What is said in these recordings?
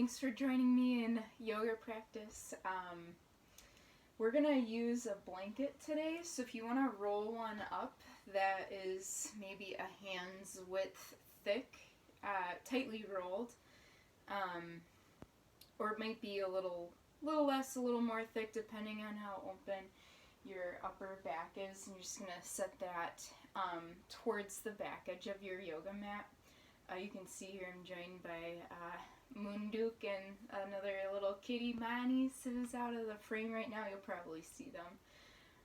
Thanks for joining me in yoga practice. We're gonna use a blanket today, so if you want to roll one up that is maybe a hand's width thick, tightly rolled, or it might be a little less, a little more thick, depending on how open your upper back is. And you're just gonna set that towards the back edge of your yoga mat. You can see here I'm joined by Moonduke and another little kitty, Manis, who's out of the frame right now. You'll probably see them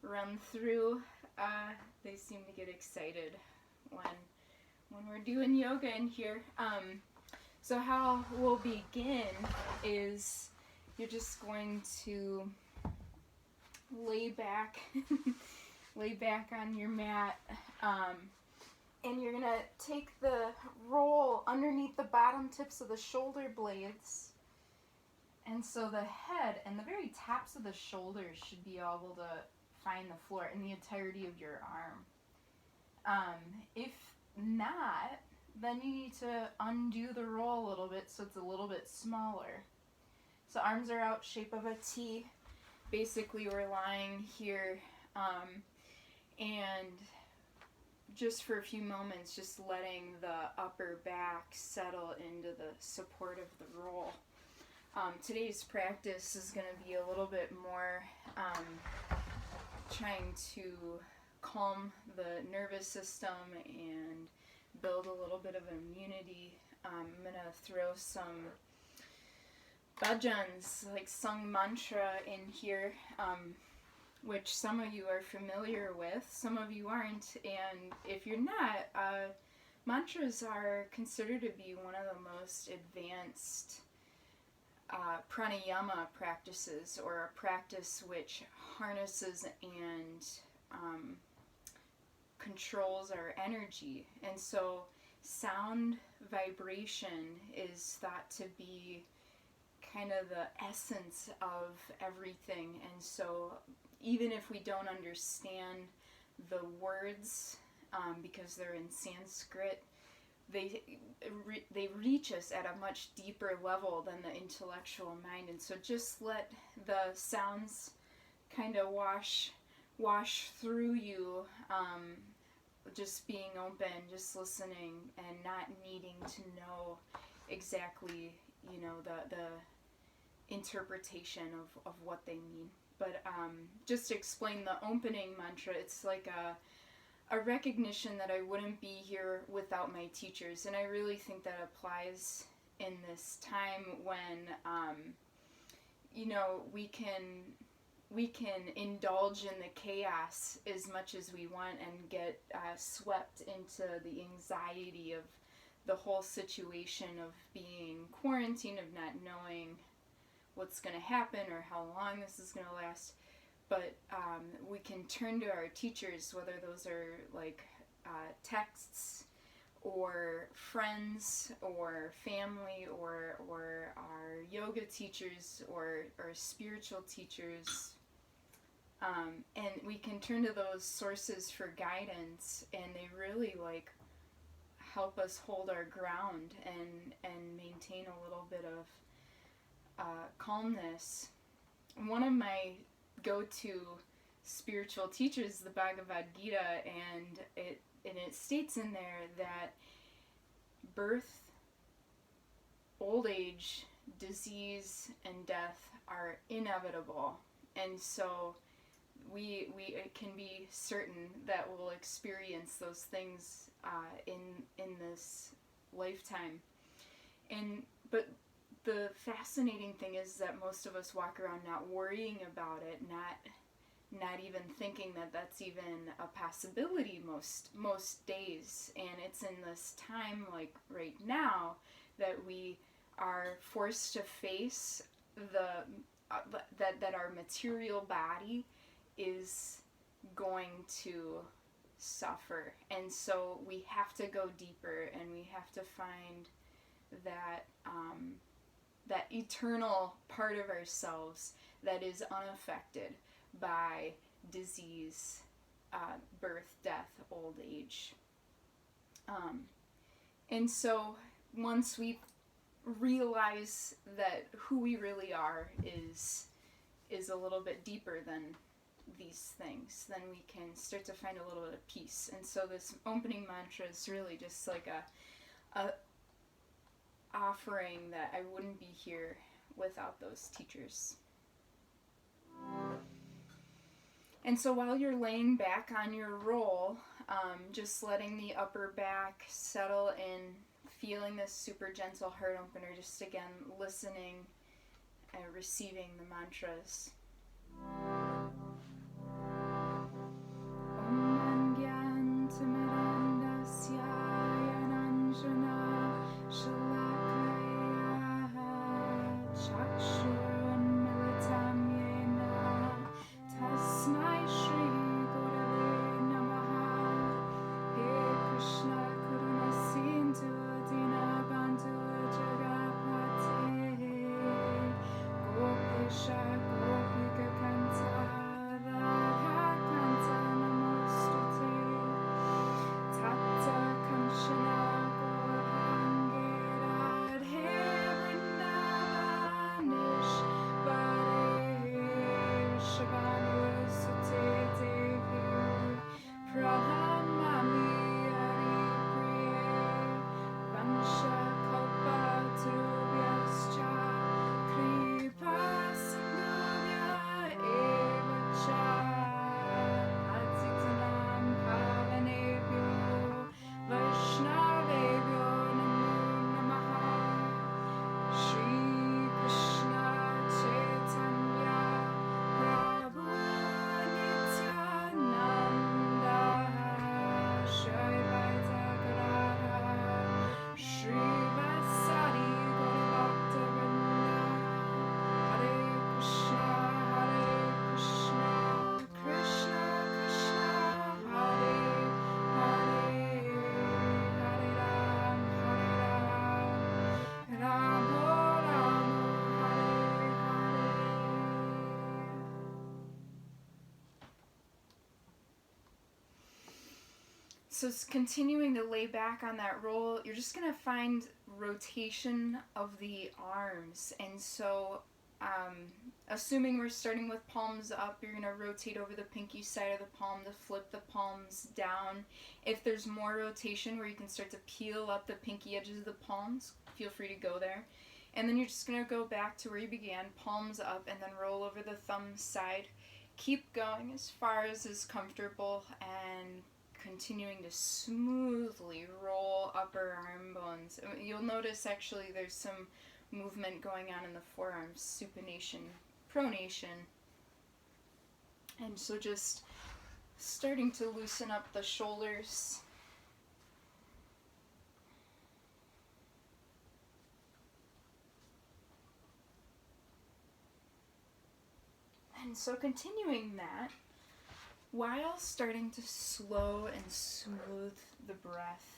run through. They seem to get excited when we're doing yoga in here. So how we'll begin is you're just going to lay back on your mat, and you're gonna take the roll underneath the bottom tips of the shoulder blades, and so the head and the very tops of the shoulders should be able to find the floor in the entirety of your arm. If not, then you need to undo the roll a little bit so it's a little bit smaller. So arms are out, shape of a T. Basically we're lying here, and just for a few moments, just letting the upper back settle into the support of the roll. Today's practice is going to be a little bit more trying to calm the nervous system and build a little bit of immunity. I'm going to throw some bhajans, like sung mantra, in here, which some of you are familiar with, some of you aren't, and if you're not, mantras are considered to be one of the most advanced pranayama practices, or a practice which harnesses and controls our energy. And so sound vibration is thought to be kind of the essence of everything, and so even if we don't understand the words, because they're in Sanskrit, they reach us at a much deeper level than the intellectual mind. And so just let the sounds kind of wash through you, just being open, just listening, and not needing to know exactly, the interpretation of what they mean. But just to explain the opening mantra, it's like a recognition that I wouldn't be here without my teachers. And I really think that applies in this time when, we can indulge in the chaos as much as we want and get swept into the anxiety of the whole situation of being quarantined, of not knowing what's going to happen or how long this is going to last. But we can turn to our teachers, whether those are like texts or friends or family or our yoga teachers or spiritual teachers, and we can turn to those sources for guidance, and they really help us hold our ground and maintain a little bit of calmness. One of my go-to spiritual teachers, the Bhagavad Gita, and it states in there that birth, old age, disease, and death are inevitable, and so we can be certain that we'll experience those things in this lifetime. But the fascinating thing is that most of us walk around not worrying about it, not even thinking that that's even a possibility most days. And it's in this time, like right now, that we are forced to face that our material body is going to suffer. And so we have to go deeper, and we have to find that that eternal part of ourselves that is unaffected by disease, birth, death, old age. And so once we realize that who we really are is a little bit deeper than these things, then we can start to find a little bit of peace. And so this opening mantra is really just like a offering that I wouldn't be here without those teachers. And so while you're laying back on your roll, just letting the upper back settle in, feeling this super gentle heart opener, just again listening and receiving the mantras. So it's continuing to lay back on that roll. You're just going to find rotation of the arms. And so assuming we're starting with palms up, you're going to rotate over the pinky side of the palm to flip the palms down. If there's more rotation where you can start to peel up the pinky edges of the palms, feel free to go there. And then you're just going to go back to where you began, palms up, and then roll over the thumb side. Keep going as far as is comfortable and continuing to smoothly roll upper arm bones. You'll notice actually there's some movement going on in the forearms, supination, pronation. And so just starting to loosen up the shoulders. And so continuing that, while starting to slow and smooth the breath.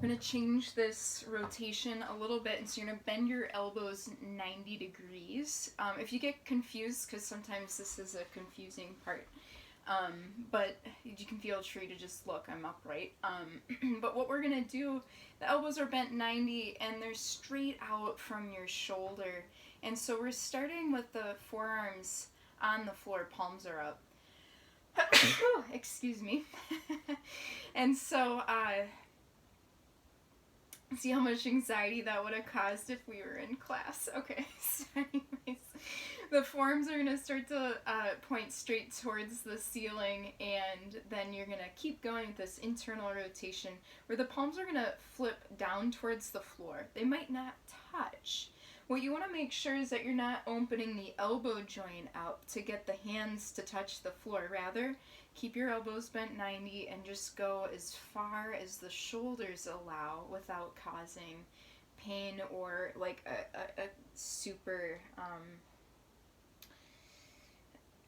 We're going to change this rotation a little bit, and so you're going to bend your elbows 90 degrees. If you get confused, because sometimes this is a confusing part, But you can feel free to just look. I'm upright. But what we're going to do, the elbows are bent 90 and they're straight out from your shoulder. And so we're starting with the forearms on the floor, palms are up. Excuse me. And so, see how much anxiety that would have caused if we were in class. Okay, so anyways, the forearms are going to start to point straight towards the ceiling, and then you're going to keep going with this internal rotation where the palms are going to flip down towards the floor. They might not touch. What you want to make sure is that you're not opening the elbow joint out to get the hands to touch the floor. Rather, keep your elbows bent 90 and just go as far as the shoulders allow without causing pain or like a super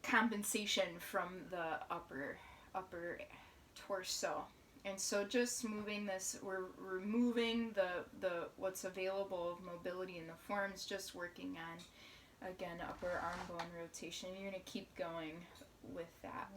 compensation from the upper torso. And so just moving this, we're removing the what's available of mobility in the forearms, just working on, again, upper arm bone rotation. You're going to keep going with that.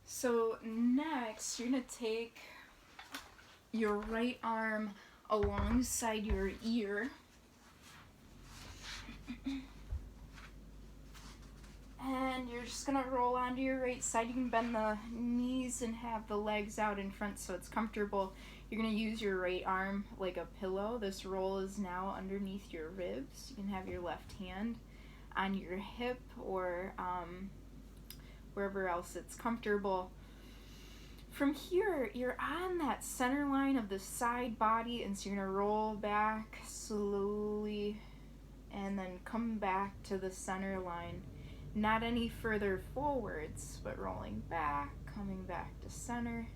So next, you're going to take your right arm alongside your ear. And you're just going to roll onto your right side. You can bend the knees and have the legs out in front so it's comfortable. You're going to use your right arm like a pillow. This roll is now underneath your ribs. You can have your left hand on your hip or wherever else it's comfortable. From here, you're on that center line of the side body, and so you're going to roll back slowly and then come back to the center line. Not any further forwards, but rolling back, coming back to center.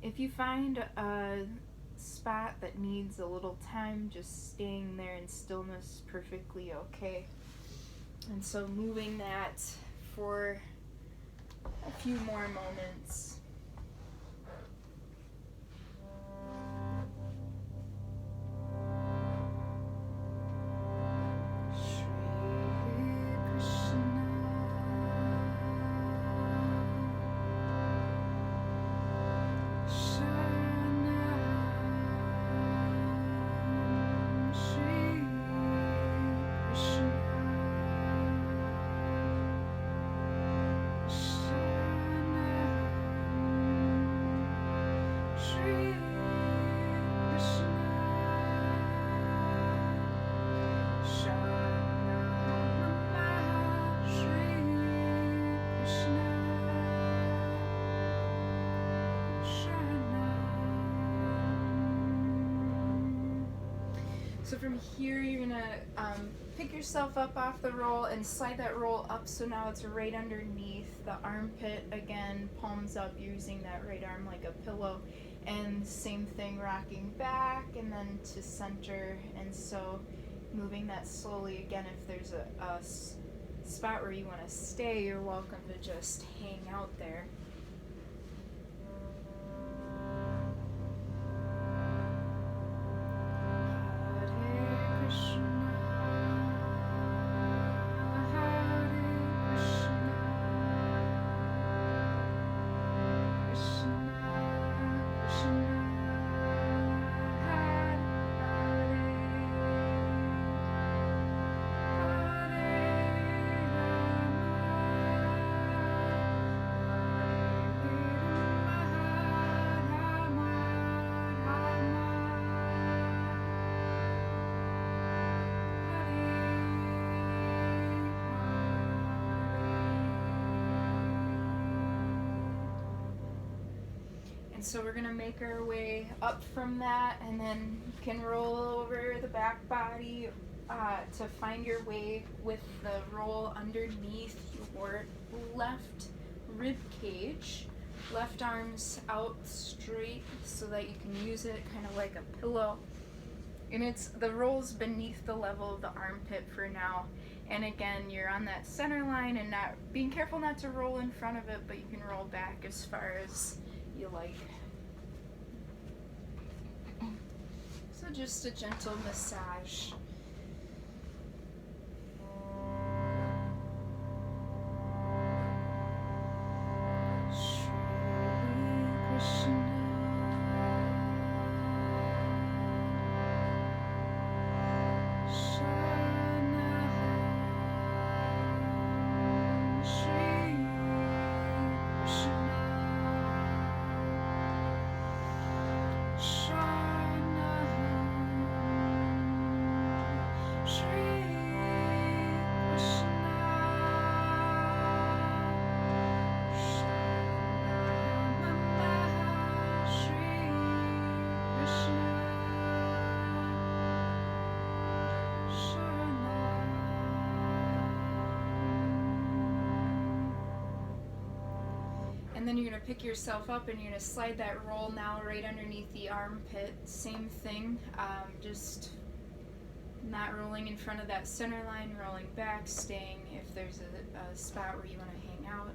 If you find a spot that needs a little time, just staying there in stillness is perfectly okay. And so moving that for a few more moments. So from here, you're gonna pick yourself up off the roll and slide that roll up so now it's right underneath the armpit. Again, palms up, using that right arm like a pillow. And same thing, rocking back and then to center. And so moving that slowly. Again, if there's a spot where you want to stay, you're welcome to just hang out there. Krishna, And so we're going to make our way up from that, and then you can roll over the back body to find your way with the roll underneath your left rib cage. Left arm's out straight so that you can use it kind of like a pillow. And the roll's beneath the level of the armpit for now. And again, you're on that center line and not being careful not to roll in front of it, but you can roll back as far as you like. So just a gentle massage. And then you're going to pick yourself up and you're going to slide that roll now right underneath the armpit. Same thing, just not rolling in front of that center line, rolling back, staying if there's a spot where you want to hang out.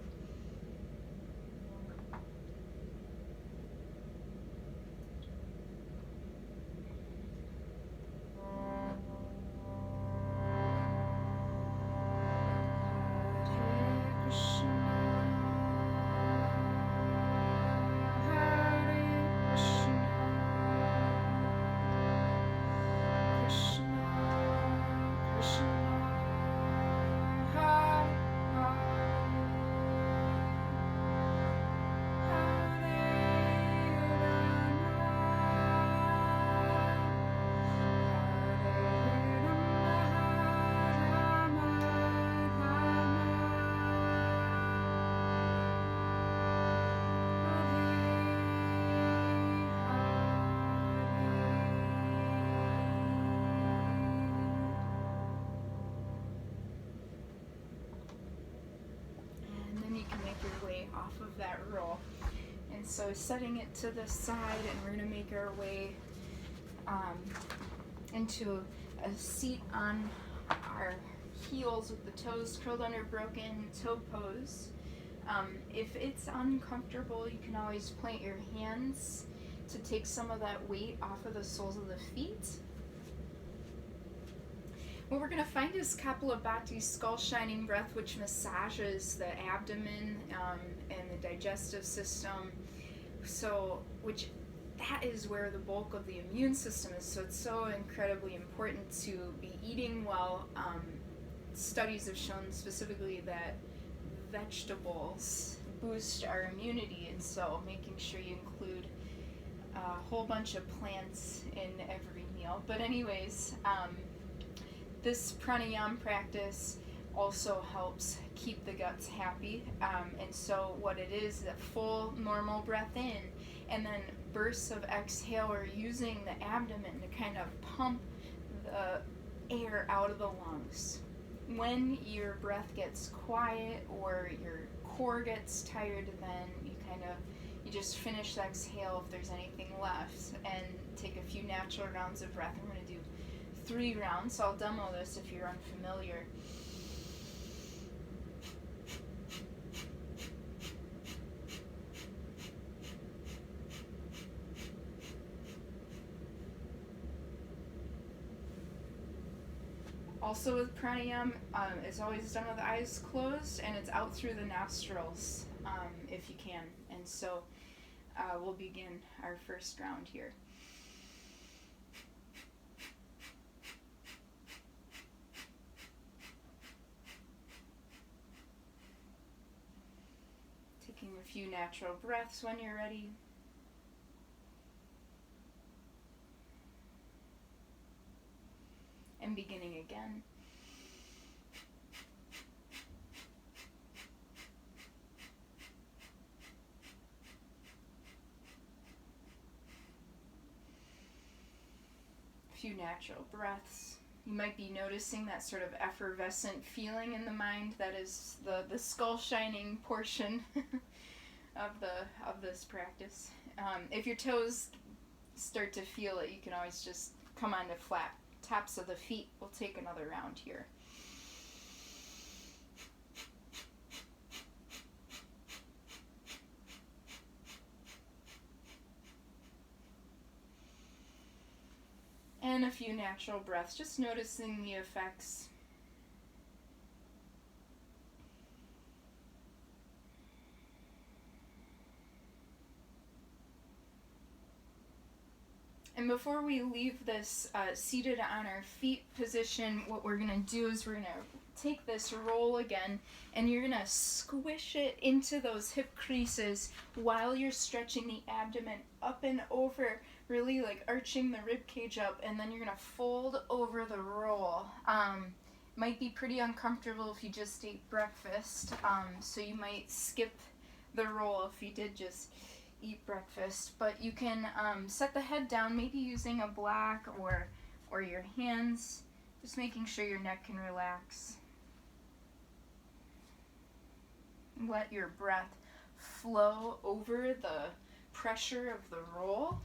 Off of that roll. And so setting it to the side, and we're going to make our way into a seat on our heels with the toes curled under, broken toe pose. If it's uncomfortable, you can always plant your hands to take some of that weight off of the soles of the feet. What we're going to find is Kapalabhati skull shining breath, which massages the abdomen and the digestive system. So, that is where the bulk of the immune system is. So it's so incredibly important to be eating well. Studies have shown specifically that vegetables boost our immunity, and so making sure you include a whole bunch of plants in every meal. But anyways, this pranayama practice also helps keep the guts happy, and so what it is that full normal breath in, and then bursts of exhale, or using the abdomen to kind of pump the air out of the lungs. When your breath gets quiet or your core gets tired, then you just finish the exhale if there's anything left, and take a few natural rounds of breath. I'm going to do 3 rounds, so I'll demo this if you're unfamiliar. Also with pranayama, it's always done with eyes closed, and it's out through the nostrils if you can. And so we'll begin our first round here. Taking a few natural breaths when you're ready. And beginning again. few natural breaths. You might be noticing that sort of effervescent feeling in the mind that is the skull shining portion of this practice. If your toes start to feel it, you can always just come on to flat tops of the feet. We'll take another round here. And a few natural breaths, just noticing the effects. And before we leave this seated on our feet position, what we're going to do is we're going to take this roll again, and you're going to squish it into those hip creases while you're stretching the abdomen up and over, really like arching the rib cage up, and then you're going to fold over the roll. Might be pretty uncomfortable if you just ate breakfast, so you might skip the roll if you did just eat breakfast, but you can set the head down, maybe using a block or your hands, just making sure your neck can relax. Let your breath flow over the pressure of the roll.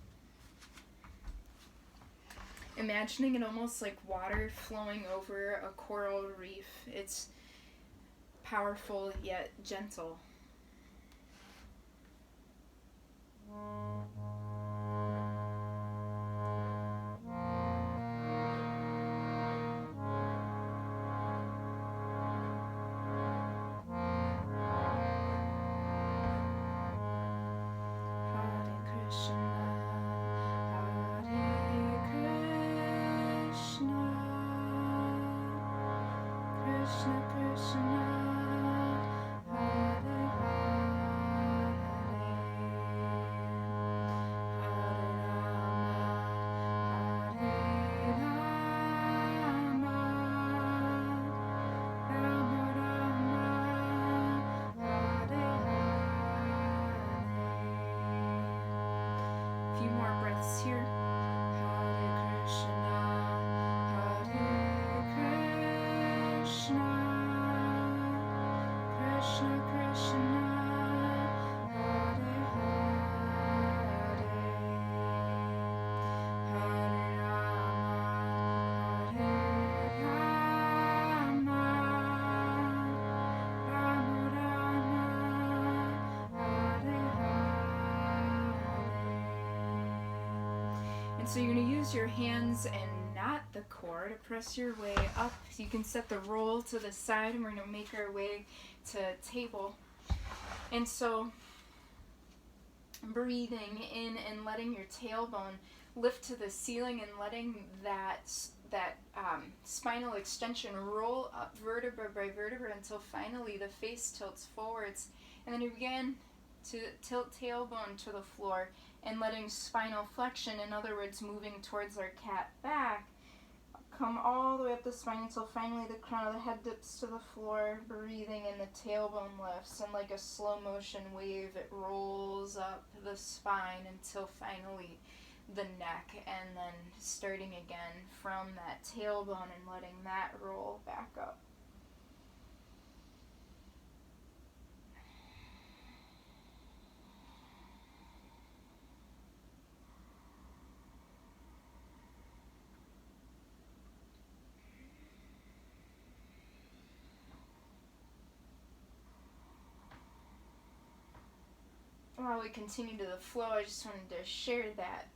Imagining it almost like water flowing over a coral reef. It's powerful yet gentle. So you're going to use your hands and not the core to press your way up. So you can set the roll to the side, and we're going to make our way to table. And so breathing in and letting your tailbone lift to the ceiling and letting that spinal extension roll up vertebra by vertebra until finally the face tilts forwards. And then you begin to tilt tailbone to the floor and letting spinal flexion, in other words, moving towards our cat back, come all the way up the spine until finally the crown of the head dips to the floor, breathing, and the tailbone lifts, and like a slow motion wave, it rolls up the spine until finally the neck, and then starting again from that tailbone and letting that roll back up. While we continue to the flow, I just wanted to share that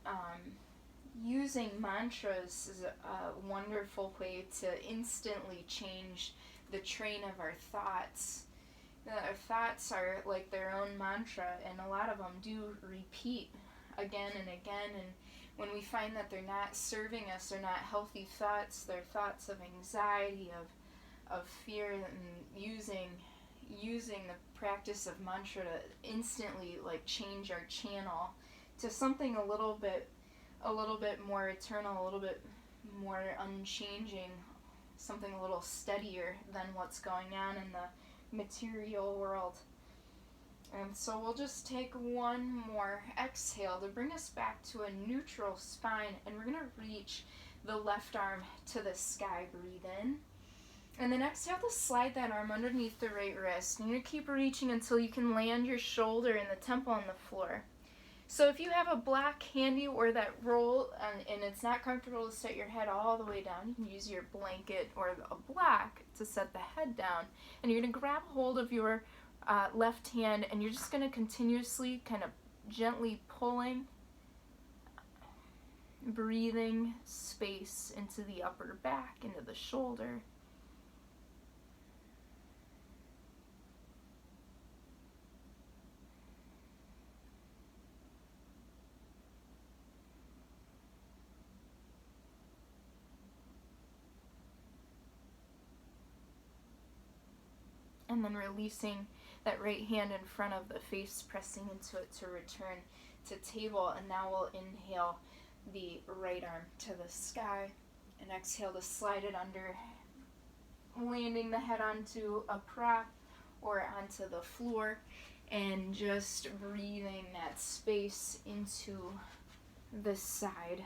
using mantras is a wonderful way to instantly change the train of our thoughts. Our thoughts are like their own mantra, and a lot of them do repeat again and again, and when we find that they're not serving us, they're not healthy thoughts, they're thoughts of anxiety, of fear, and using the practice of mantra to instantly like change our channel to something a little bit more eternal, a little bit more unchanging, something a little steadier than what's going on in the material world. And so we'll just take one more exhale to bring us back to a neutral spine, and we're going to reach the left arm to the sky. Breathe in. And then exhale to slide that arm underneath the right wrist. And you're going to keep reaching until you can land your shoulder and the temple on the floor. So if you have a block handy or that roll and it's not comfortable to set your head all the way down, you can use your blanket or a block to set the head down. And you're going to grab hold of your left hand and you're just going to continuously kind of gently pulling, breathing space into the upper back, into the shoulder. And then releasing that right hand in front of the face, pressing into it to return to table. And now we'll inhale the right arm to the sky and exhale to slide it under, landing the head onto a prop or onto the floor, and just breathing that space into the side.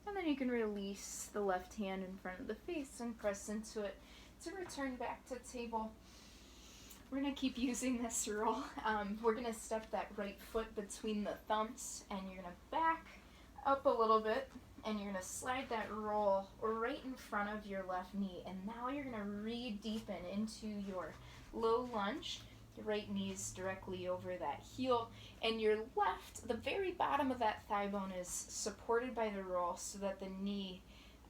And then you can release the left hand in front of the face and press into it to return back to table. We're going to keep using this roll. We're going to step that right foot between the thumbs, and you're going to back up a little bit, and you're going to slide that roll right in front of your left knee. And now you're going to re-deepen into your low lunge. Your right knee's directly over that heel, and your left, the very bottom of that thigh bone is supported by the roll so that the knee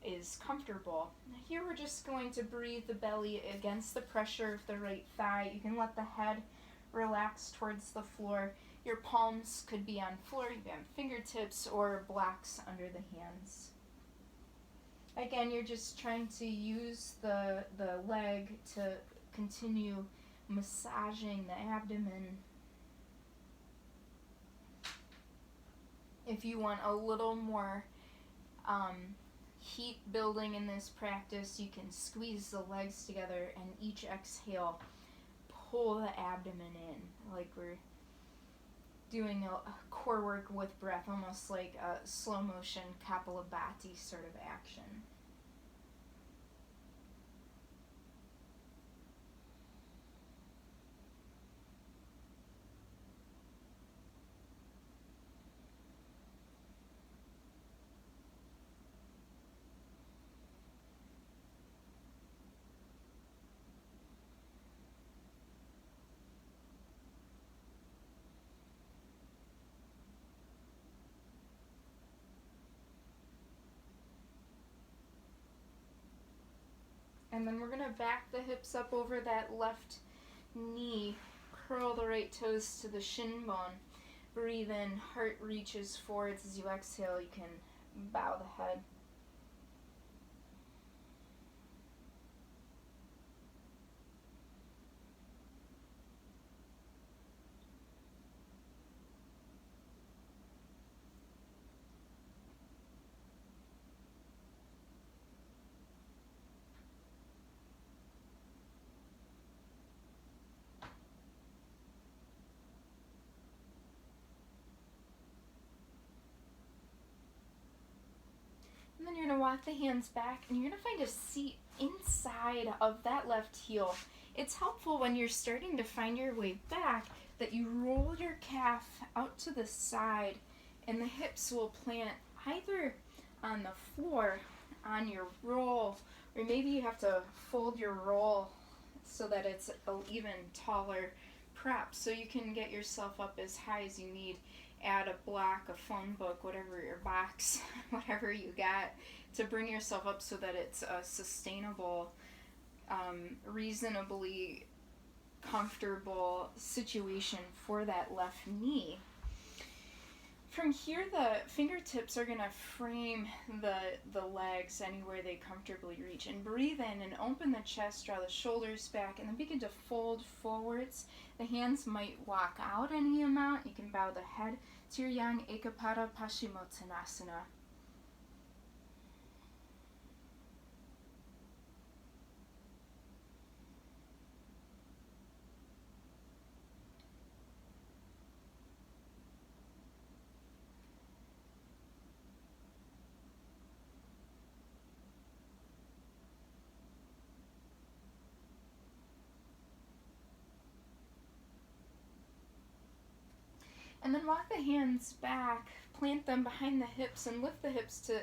is comfortable. Now here we're just going to breathe the belly against the pressure of the right thigh. You can let the head relax towards the floor. Your palms could be on floor, you can have fingertips or blocks under the hands. Again, you're just trying to use the leg to continue massaging the abdomen. If you want a little more heat building in this practice, you can squeeze the legs together and each exhale pull the abdomen in, like we're doing a core work with breath, almost like a slow motion Kapalabhati sort of action. And then we're going to back the hips up over that left knee, curl the right toes to the shin bone. Breathe in, heart reaches forwards. As you exhale, you can bow the head. And then you're going to walk the hands back, and you're going to find a seat inside of that left heel. It's helpful when you're starting to find your way back that you roll your calf out to the side, and the hips will plant either on the floor, on your roll, or maybe you have to fold your roll so that it's an even taller prop, so you can get yourself up as high as you need. Add a block, a phone book, whatever your box, whatever you got, to bring yourself up so that it's a sustainable, reasonably comfortable situation for that left knee. From here, the fingertips are gonna frame the legs anywhere they comfortably reach. And breathe in and open the chest, draw the shoulders back, and then begin to fold forwards. The hands might walk out any amount. You can bow the head to your yang Ekapada Paschimottanasana. And then walk the hands back, plant them behind the hips, and lift the hips to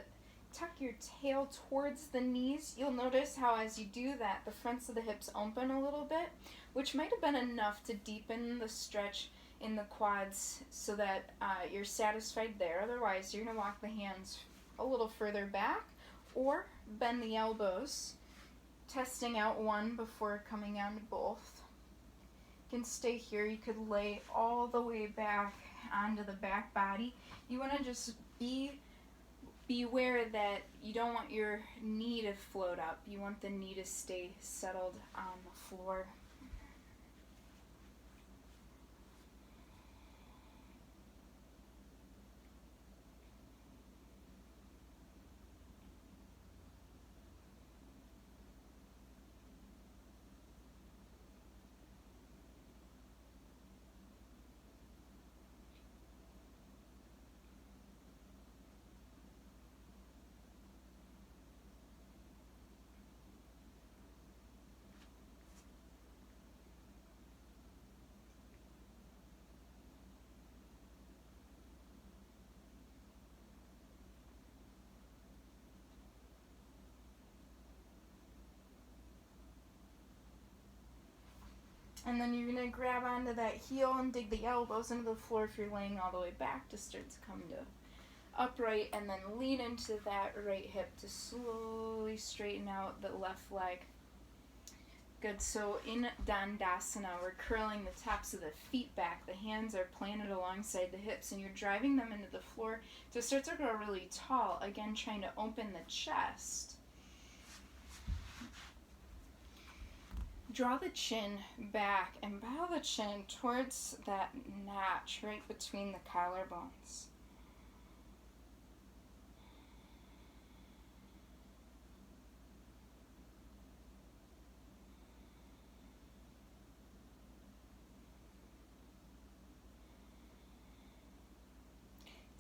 tuck your tail towards the knees. You'll notice how as you do that, the fronts of the hips open a little bit, which might have been enough to deepen the stretch in the quads so that you're satisfied there. Otherwise, you're going to walk the hands a little further back or bend the elbows, testing out one before coming on to both. You can stay here. You could lay all the way back onto the back body. You want to just be aware that you don't want your knee to float up. You want the knee to stay settled on the floor. And then you're going to grab onto that heel and dig the elbows into the floor if you're laying all the way back to start to come to upright, and then lean into that right hip to slowly straighten out the left leg. Good. So in Dandasana, we're curling the tops of the feet back. The hands are planted alongside the hips, and you're driving them into the floor to start to grow really tall. Again, trying to open the chest. Draw the chin back and bow the chin towards that notch right between the collarbones.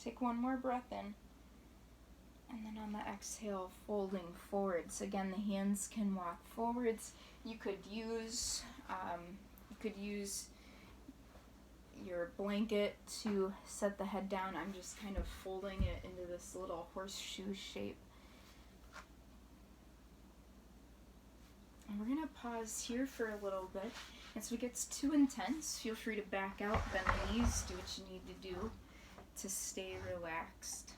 Take one more breath in. And then on the exhale, folding forwards. Again, the hands can walk forwards. You could use your blanket to set the head down. I'm just kind of folding it into this little horseshoe shape. And we're going to pause here for a little bit. As it gets too intense, feel free to back out, bend the knees, do what you need to do to stay relaxed.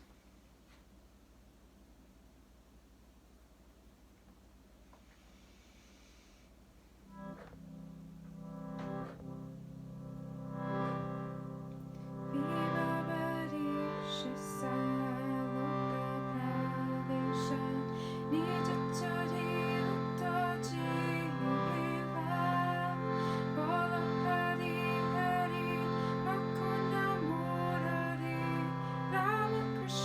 Krishna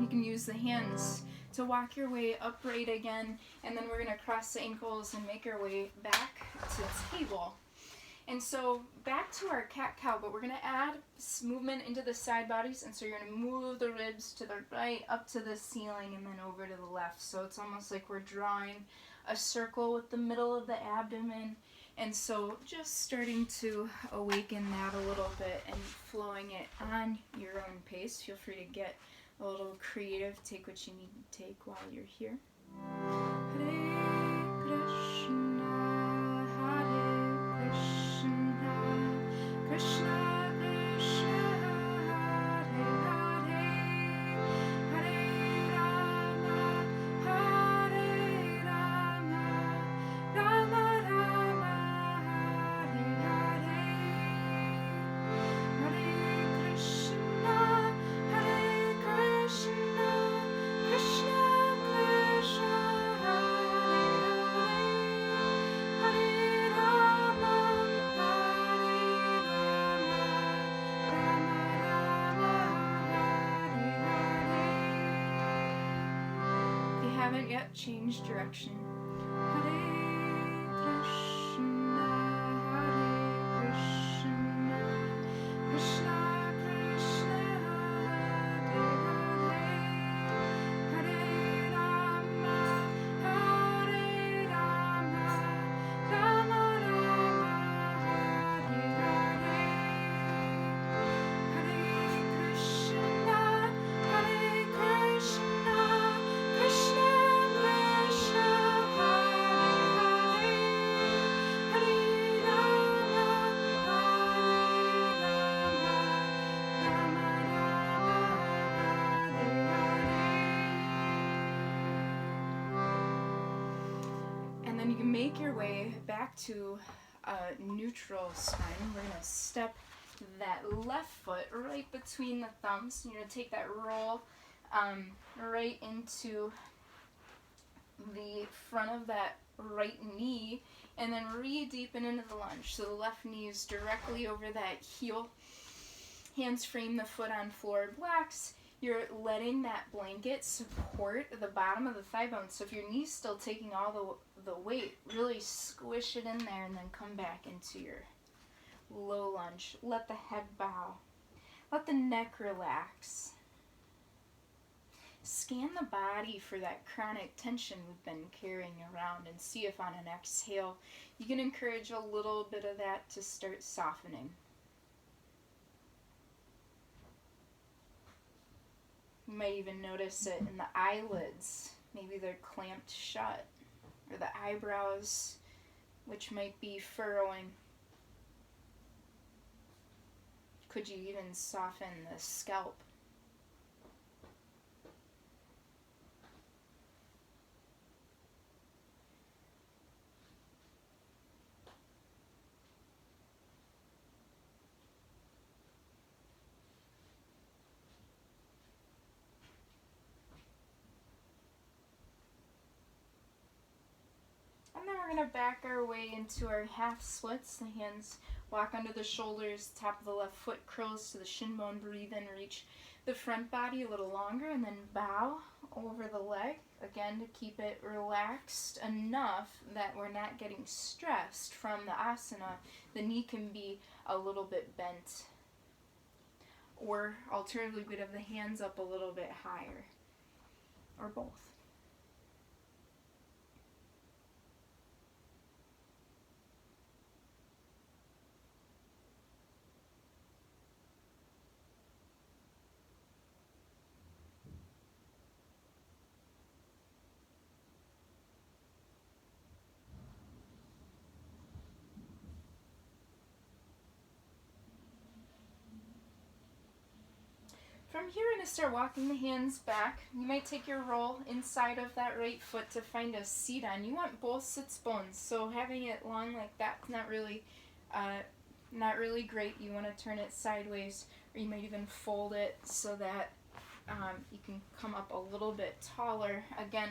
You can use the hands to walk your way upright again, and then we're going to cross the ankles and make our way back to the table. And so back to our cat-cow, but we're going to add movement into the side bodies, and so you're going to move the ribs to the right, up to the ceiling, and then over to the left. So it's almost like we're drawing a circle with the middle of the abdomen, and so just starting to awaken that a little bit and flowing it on your own pace. Feel free to get a little creative, take what you need to take while you're here. Hare Krishna, Hare Krishna, Krishna Krishna, Hare Hare, Hare Rama, Hare Rama, Rama Rama, Hare Hare, Hare Krishna, Hare Krishna, Krishna Krishna, Hare Rama, Hare Rama, Rama Rama, Hare Hare. If you haven't yet, change direction. Hare Krishna, Hare Krishna, Krishna Krishna, Hare Hare, Hare Rama, Hare Rama, Rama Rama, Hare Hare, Hare Krishna, Hare Krishna, Krishna Krishna, Hare Hare, Hare Rama, and then you can make your way back to a neutral spine. We're going to step that left foot right between the thumbs. You're going to take that roll right into the front of that right knee, and then re-deepen into the lunge. So the left knee is directly over that heel. Hands frame the foot on floor blocks. You're letting that blanket support the bottom of the thigh bone. So if your knee's still taking all the weight, really squish it in there and then come back into your low lunge. Let the head bow. Let the neck relax. Scan the body for that chronic tension we've been carrying around and see if on an exhale you can encourage a little bit of that to start softening. You might even notice it in the eyelids. Maybe they're clamped shut. Or the eyebrows, which might be furrowing. Could you even soften the scalp? And then we're going to back our way into our half splits. The hands walk under the shoulders, top of the left foot curls to the shin bone. Breathe in, reach the front body a little longer, and then bow over the leg. Again, to keep it relaxed enough that we're not getting stressed from the asana. The knee can be a little bit bent. Or alternatively, we'd have the hands up a little bit higher. Or both. From here, we're going to start walking the hands back. You might take your roll inside of that right foot to find a seat on. You want both sits bones, so having it long like that's not really great. You want to turn it sideways, or you might even fold it so that you can come up a little bit taller. Again,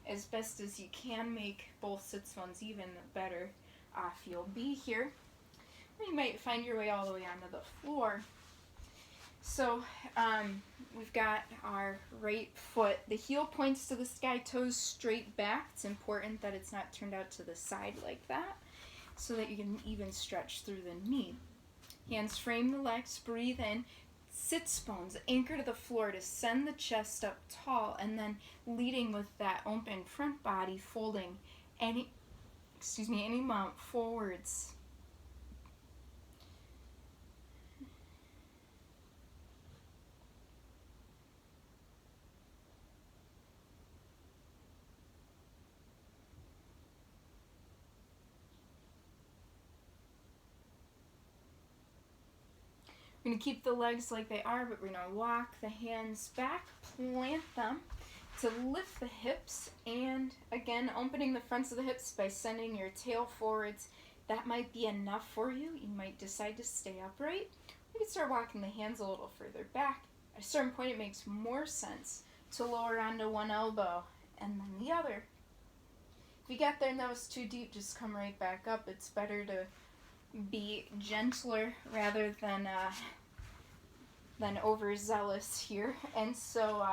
as best as you can, make both sits bones even, the better off you'll be here. You might find your way all the way onto the floor. So we've got our right foot. The heel points to the sky, toes straight back. It's important that it's not turned out to the side like that so that you can even stretch through the knee. Hands frame the legs, breathe in. Sits bones, anchor to the floor to send the chest up tall, and then leading with that open front body, folding any amount forwards. We're going to keep the legs like they are, but we're going to walk the hands back, plant them to lift the hips, and again, opening the fronts of the hips by sending your tail forwards. That might be enough for you. You might decide to stay upright. We can start walking the hands a little further back. At a certain point, it makes more sense to lower onto one elbow and then the other. If you get there and that was too deep, just come right back up. It's better to be gentler rather than overzealous here. And so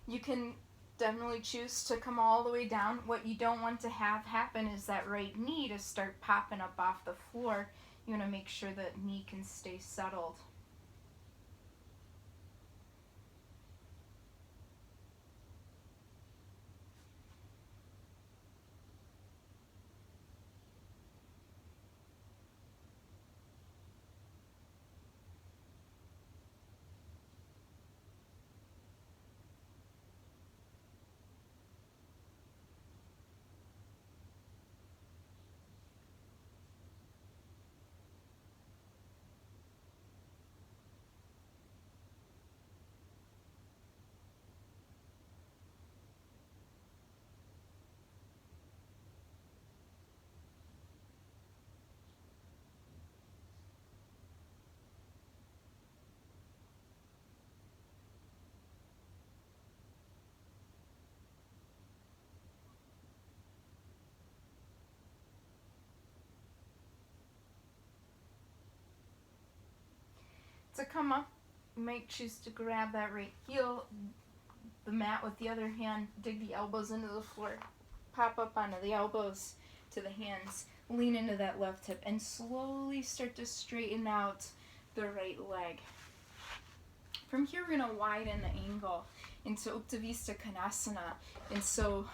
you can definitely choose to come all the way down. What you don't want to have happen is that right knee to start popping up off the floor. You want to make sure that knee can stay settled. To come up, you might choose to grab that right heel, the mat with the other hand, dig the elbows into the floor, pop up onto the elbows to the hands, lean into that left hip, and slowly start to straighten out the right leg. From here, we're going to widen the angle into Uttanasana Konasana. And so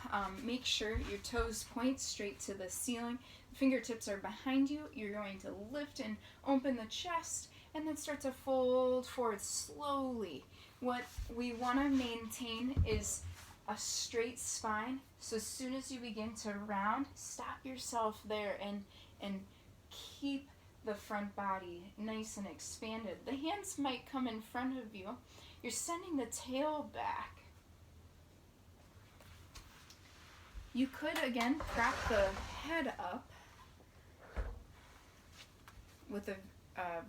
make sure your toes point straight to the ceiling. Fingertips are behind you. You're going to lift and open the chest and then start to fold forward slowly. What we want to maintain is a straight spine. So as soon as you begin to round, stop yourself there and keep the front body nice and expanded. The hands might come in front of you. You're sending the tail back. You could, again, prop the head up with a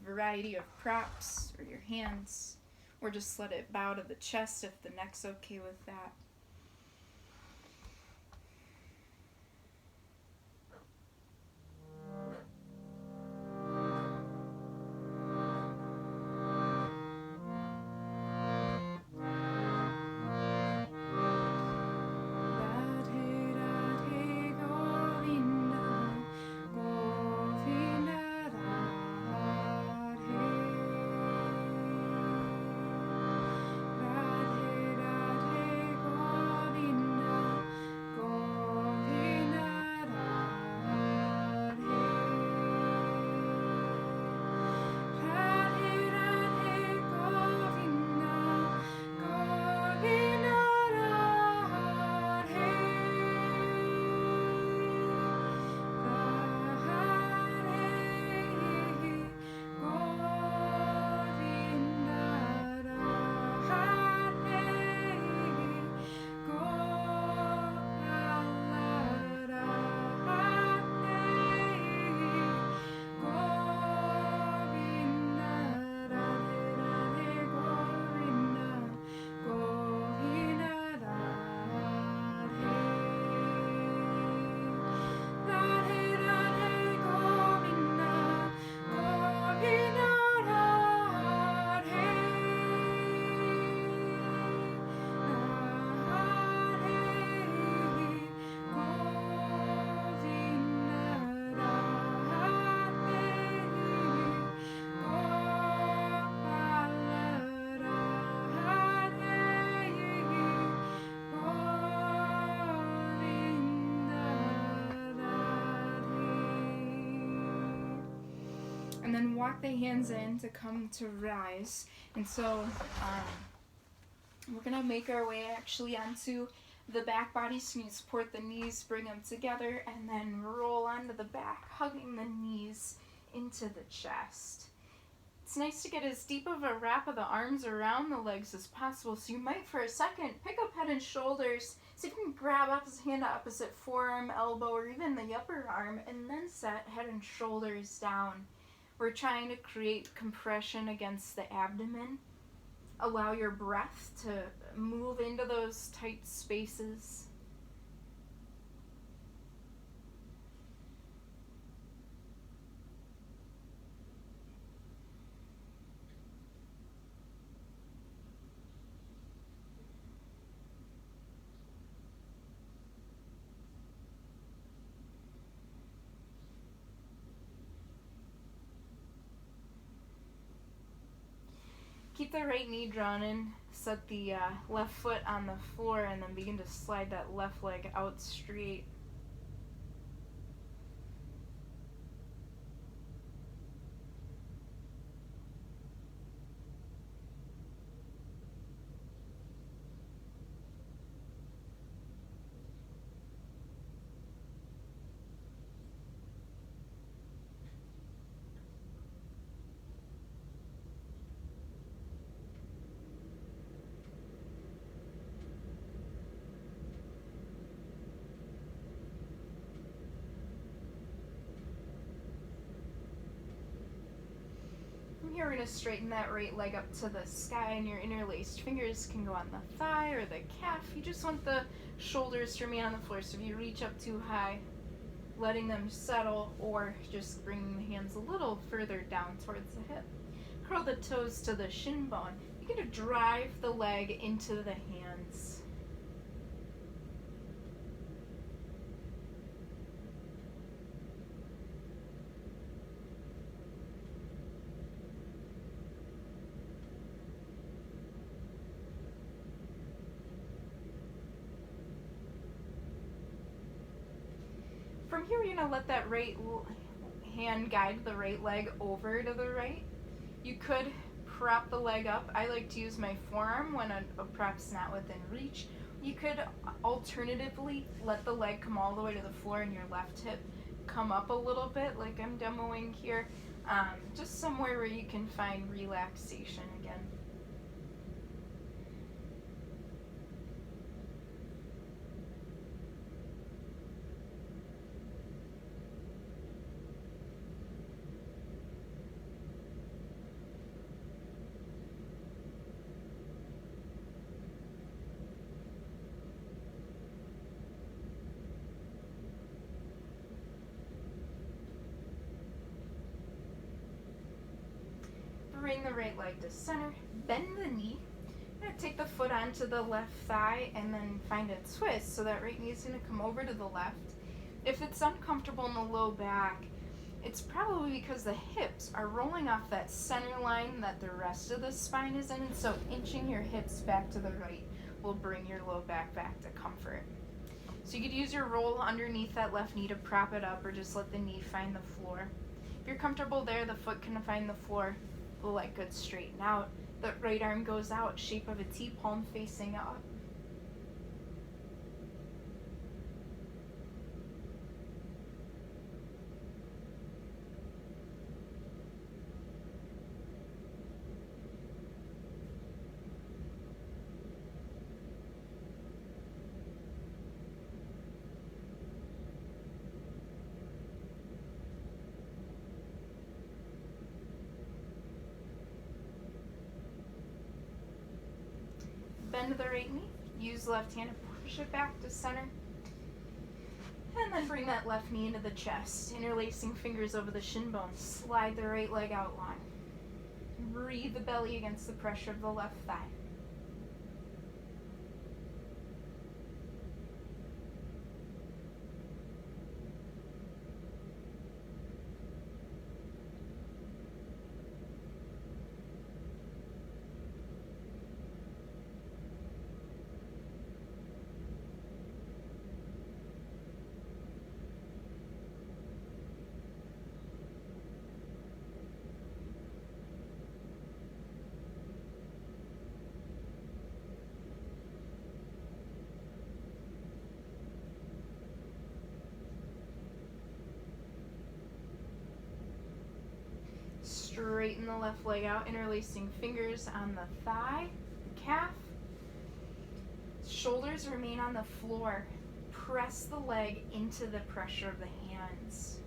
variety of props or your hands, or just let it bow to the chest if the neck's okay with that. and then walk the hands in to come to rise. And so we're gonna make our way actually onto the back body, so you support the knees, bring them together, and then roll onto the back, hugging the knees into the chest. It's nice to get as deep of a wrap of the arms around the legs as possible, so you might for a second pick up head and shoulders. See if you can grab opposite hand to opposite forearm, elbow, or even the upper arm, and then set head and shoulders down. We're trying to create compression against the abdomen. Allow your breath to move into those tight spaces. Keep the right knee drawn in, set the left foot on the floor, and then begin to slide that left leg out straight. Here we're going to straighten that right leg up to the sky, and your interlaced fingers can go on the thigh or the calf. You just want the shoulders to remain on the floor, so if you reach up too high, letting them settle, or just bringing the hands a little further down towards the hip. Curl the toes to the shin bone. You're going to drive the leg into the hands. From here, you're going to let that right hand guide the right leg over to the right. You could prop the leg up. I like to use my forearm when a prop's not within reach. You could alternatively let the leg come all the way to the floor and your left hip come up a little bit like I'm demoing here. Just somewhere where you can find relaxation again. Bring the right leg to center, bend the knee. You're going to take the foot onto the left thigh and then find a twist, so that right knee is going to come over to the left. If it's uncomfortable in the low back, it's probably because the hips are rolling off that center line that the rest of the spine is in, and so inching your hips back to the right will bring your low back to comfort. So you could use your roll underneath that left knee to prop it up, or just let the knee find the floor. If you're comfortable there, the foot can find the floor. The leg could straighten out. The right arm goes out, shape of a T, palm facing up. Bend the right knee, use the left hand to push it back to center, and then bring that left knee into the chest, interlacing fingers over the shin bone, slide the right leg out long. Breathe the belly against the pressure of the left thigh. straighten the left leg out, interlacing fingers on the thigh, calf. Shoulders remain on the floor. Press the leg into the pressure of the hands.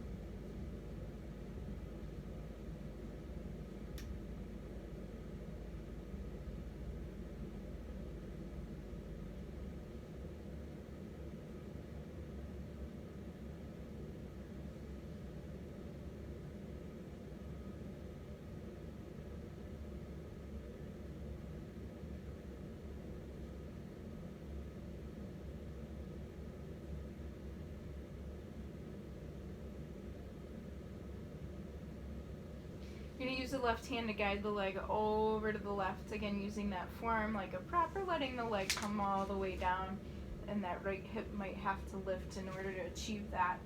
You're going to use the left hand to guide the leg over to the left, again using that forearm like a prop, or letting the leg come all the way down, and that right hip might have to lift in order to achieve that.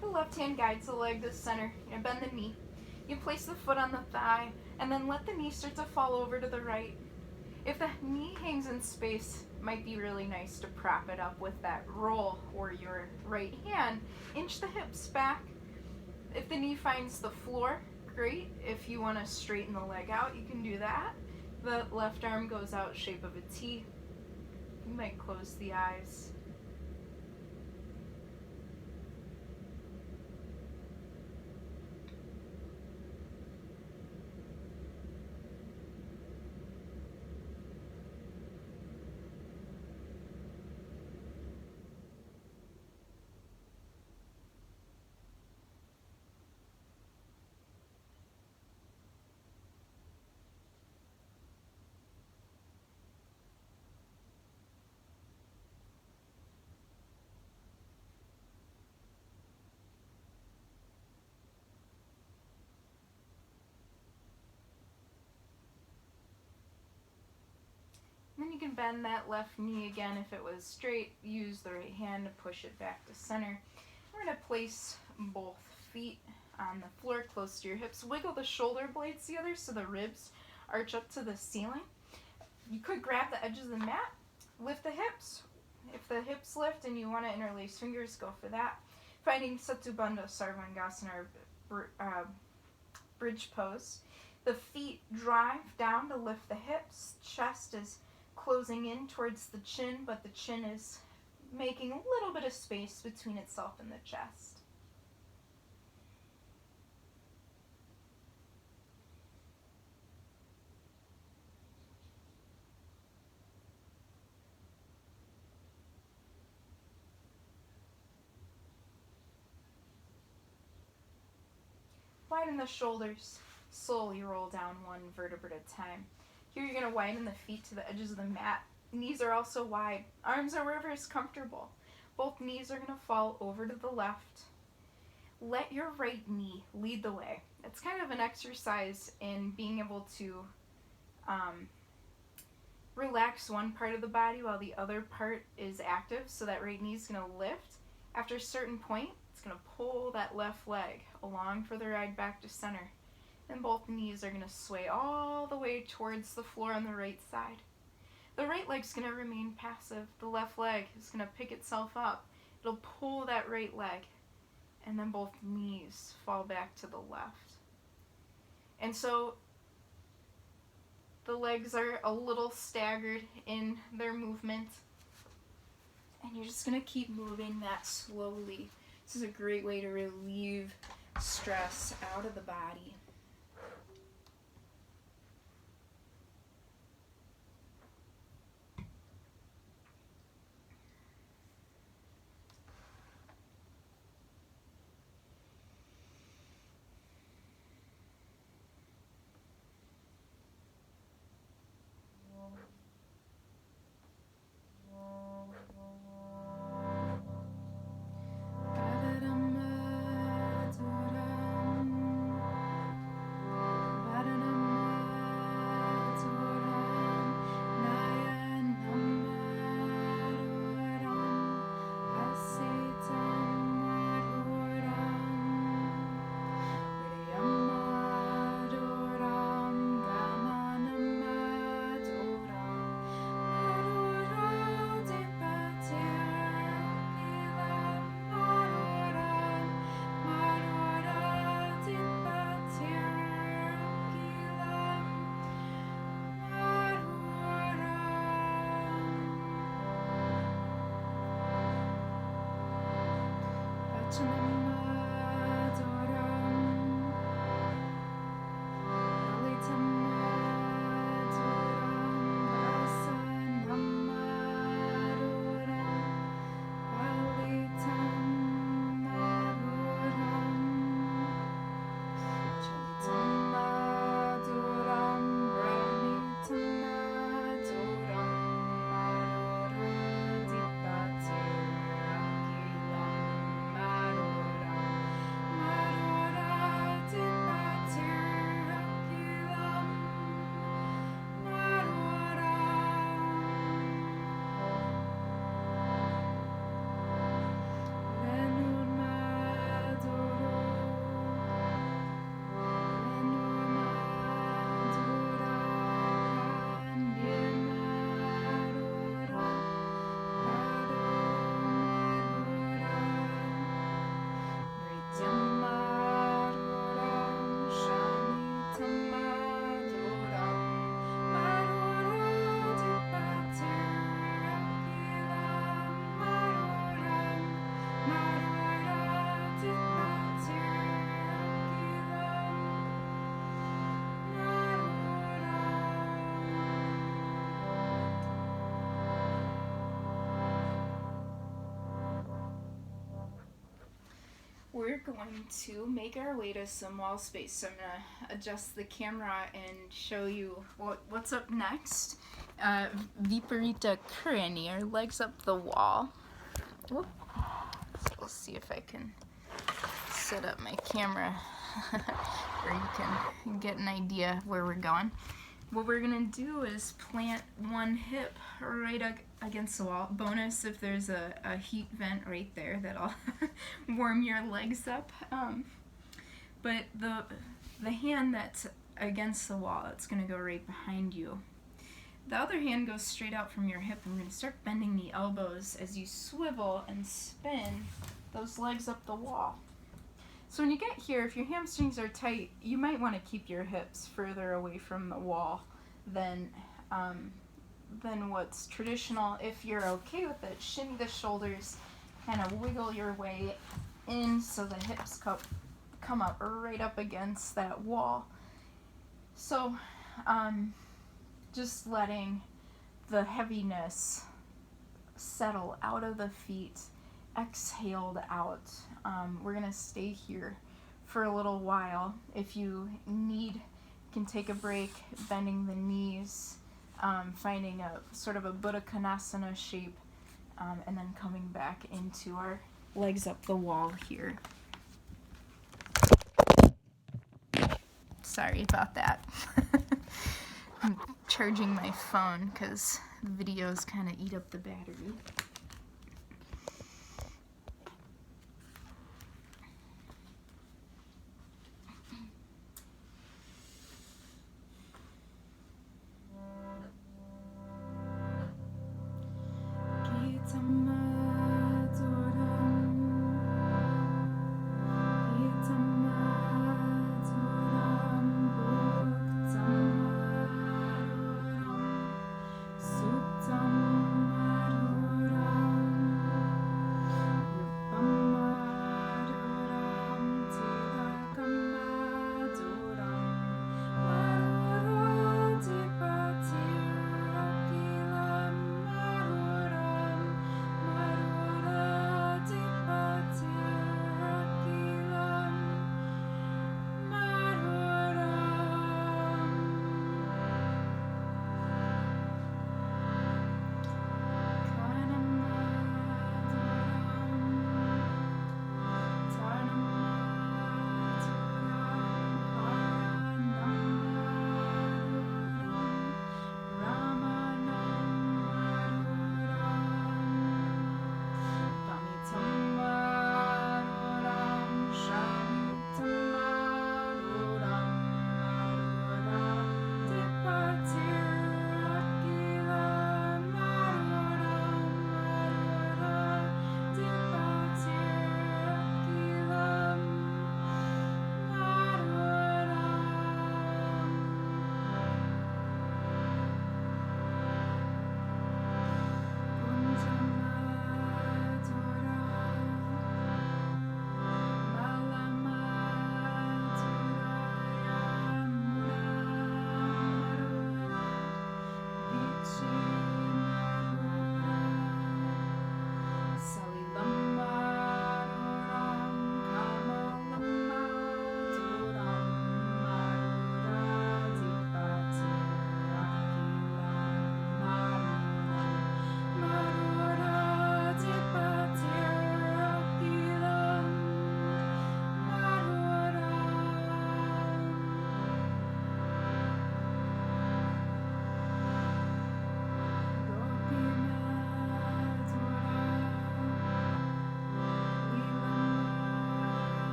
The left hand guides the leg to center. You bend the knee. You place the foot on the thigh, and then let the knee start to fall over to the right. If the knee hangs in space, it might be really nice to prop it up with that roll or your right hand. Inch the hips back. If the knee finds the floor, great. If you want to straighten the leg out, you can do that. The left arm goes out shape of a T. You might close the eyes. Then you can bend that left knee again. If it was straight, use the right hand to push it back to center. We're going to place both feet on the floor close to your hips. Wiggle the shoulder blades together so the ribs arch up to the ceiling. You could grab the edges of the mat, lift the hips. If the hips lift and you want to interlace fingers, go for that. Finding Setu Bandha Sarvangasana, or bridge pose. The feet drive down to lift the hips. Chest is closing in towards the chin, but the chin is making a little bit of space between itself and the chest. Widen the shoulders. Slowly roll down one vertebra at a time. Here you're going to widen the feet to the edges of the mat. Knees are also wide. Arms are wherever is comfortable. Both knees are going to fall over to the left. Let your right knee lead the way. It's kind of an exercise in being able to relax one part of the body while the other part is active. So that right knee is going to lift. After a certain point, it's going to pull that left leg along for the ride back to center. And both knees are going to sway all the way towards the floor on the right side. The right leg's going to remain passive. The left leg is going to pick itself up. It'll pull that right leg. And then both knees fall back to the left. And so the legs are a little staggered in their movement. And you're just going to keep moving that slowly. This is a great way to relieve stress out of the body. We're going to make our way to some wall space. So I'm going to adjust the camera and show you what's up next. Viparita Karini, or legs up the wall. Whoop. So we'll see if I can set up my camera where you can get an idea of where we're going. What we're going to do is plant one hip right against the wall. Bonus if there's a heat vent right there that'll warm your legs up. But the hand that's against the wall, it's going to go right behind you. The other hand goes straight out from your hip. I'm going to start bending the elbows as you swivel and spin those legs up the wall. So when you get here, if your hamstrings are tight, you might want to keep your hips further away from the wall than what's traditional. If you're okay with it, shimmy the shoulders, kind of wiggle your way in so the hips come up right up against that wall. So just letting the heaviness settle out of the feet, exhaled out. We're going to stay here for a little while. If you need, you can take a break, bending the knees, finding a sort of a Buddha Konasana shape, and then coming back into our legs up the wall here. Sorry about that. I'm charging my phone because the videos kind of eat up the battery.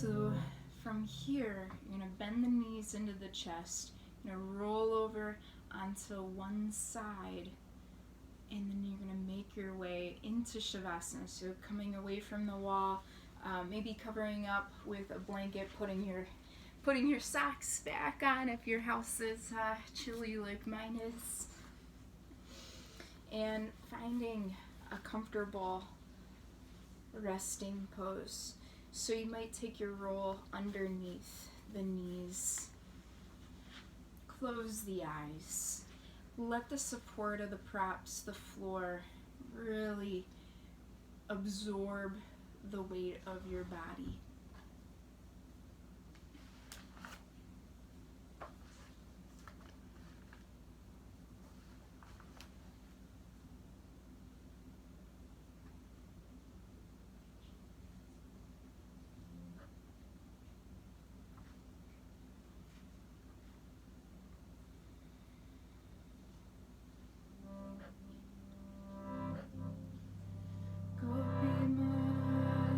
So from here, you're going to bend the knees into the chest. You're going to roll over onto one side, and then you're going to make your way into Shavasana. So coming away from the wall, maybe covering up with a blanket, putting your socks back on if your house is chilly like mine is, and finding a comfortable resting pose. So you might take your roll underneath the knees, close the eyes, let the support of the props, the floor, really absorb the weight of your body. Gopi Madhura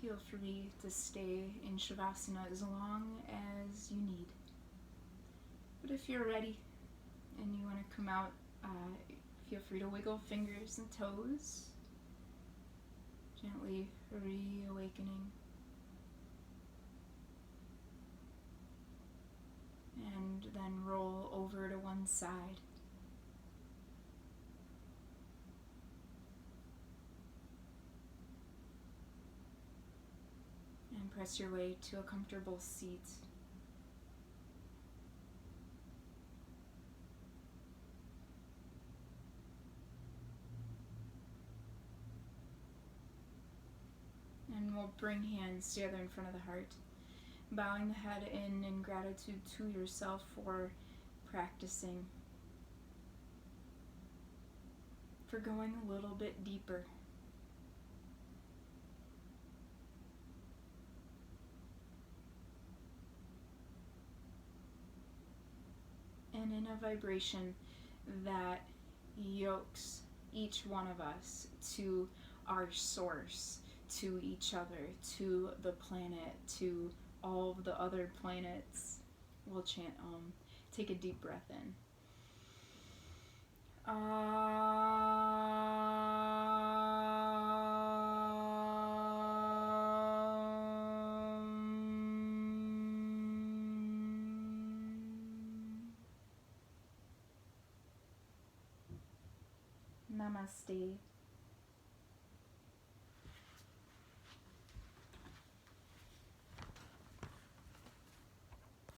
feel free to stay in Shavasana as long as you need. But if you're ready and you want to come out, feel free to wiggle fingers and toes, gently reawakening. And then roll over to one side. And press your way to a comfortable seat. And we'll bring hands together in front of the heart, bowing the head in gratitude to yourself for practicing, for going a little bit deeper. And in a vibration that yokes each one of us to our source, to each other, to the planet, to all of the other planets, we'll chant Om. Take a deep breath in. Namaste.